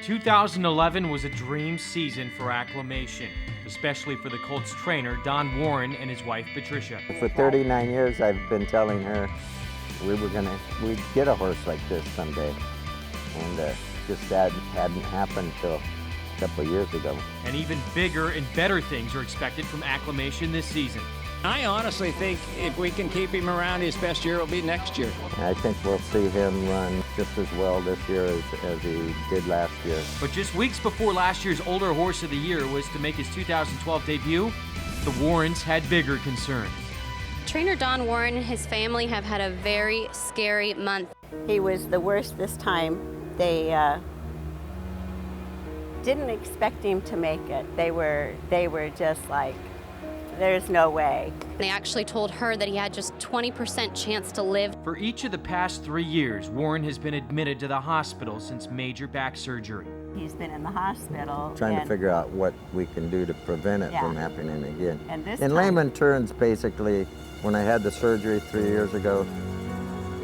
2011 was a dream season for Acclamation, especially for the Colts trainer Don Warren and his wife Patricia. For 39 years I've been telling her we'd get a horse like this someday, and just that hadn't happened till a couple of years ago. And even bigger and better things are expected from Acclamation this season. I honestly think if we can keep him around, his best year will be next year. I think we'll see him run just as well this year as he did last year. But just weeks before last year's Older Horse of the Year was to make his 2012 debut, the Warrens had bigger concerns. Trainer Don Warren and his family have had a very scary month. He was the worst this time. They didn't expect him to make it. They were just like, there's no way. They actually told her that he had just 20% chance to live. For each of the past 3 years, Warren has been admitted to the hospital since major back surgery. He's been in the hospital. Trying to figure out what we can do to prevent it from happening again. And in layman terms, basically, when I had the surgery 3 years ago,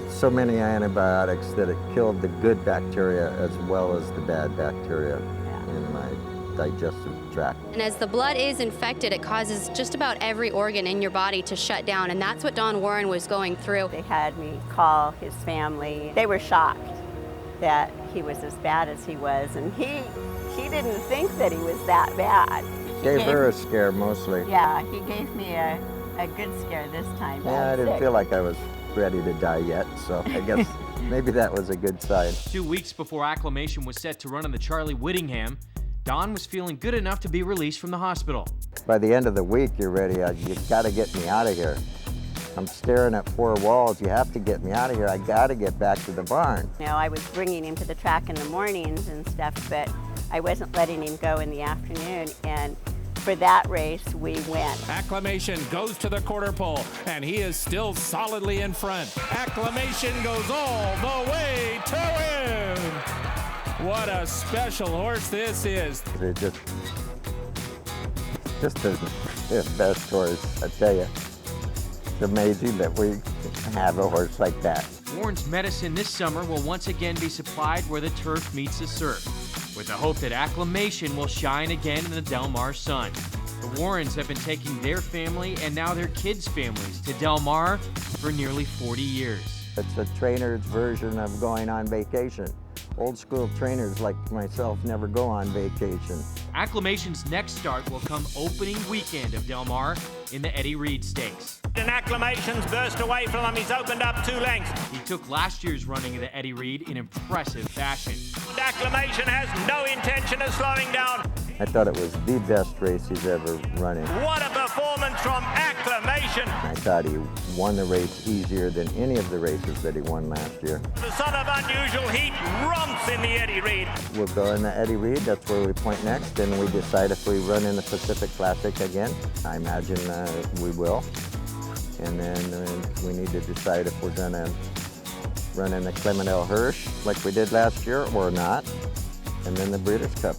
so many antibiotics that it killed the good bacteria as well as the bad bacteria in my digestive tract. And as the blood is infected, it causes just about every organ in your body to shut down, and that's what Don Warren was going through. They had me call his family. They were shocked that he was as bad as he was, and he didn't think that he was that bad. Gave her a scare mostly. Yeah, he gave me a good scare this time. Yeah, I didn't feel like I was ready to die yet, so I guess maybe that was a good sign. 2 weeks before Acclamation was set to run on the Charlie Whittingham, Don was feeling good enough to be released from the hospital. By the end of the week, you're ready. You got to get me out of here. I'm staring at 4 walls. You have to get me out of here. I got to get back to the barn. You know, I was bringing him to the track in the mornings and stuff, but I wasn't letting him go in the afternoon. And for that race, we went. Acclamation goes to the quarter pole, and he is still solidly in front. Acclamation goes all the way to win. What a special horse this is. It just isn't the best horse, I tell you. It's amazing that we have a horse like that. Warren's medicine this summer will once again be supplied where the turf meets the surf, with the hope that Acclamation will shine again in the Del Mar sun. The Warrens have been taking their family and now their kids' families to Del Mar for nearly 40 years. It's a trainer's version of going on vacation. Old school trainers like myself never go on vacation. Acclamation's next start will come opening weekend of Del Mar in the Eddie Reed Stakes. And Acclamation's burst away from him. He's opened up 2 lengths. He took last year's running of the Eddie Reed in impressive fashion. And Acclamation has no intention of slowing down. I thought it was the best race he's ever run in. What a performance from Acclamation. I thought he won the race easier than any of the races that he won last year. The son of unusual heat romps in the Eddie Reed. We'll go in the Eddie Reed, that's where we point next, and we decide if we run in the Pacific Classic again. I imagine we will. And then we need to decide if we're gonna run in the Clement L. Hirsch like we did last year or not. And then the Breeders' Cup.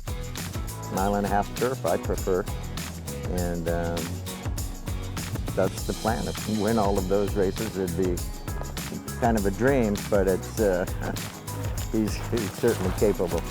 1.5 mile turf, I prefer. And that's the plan. If we win all of those races, it'd be kind of a dream, but it's he's certainly capable.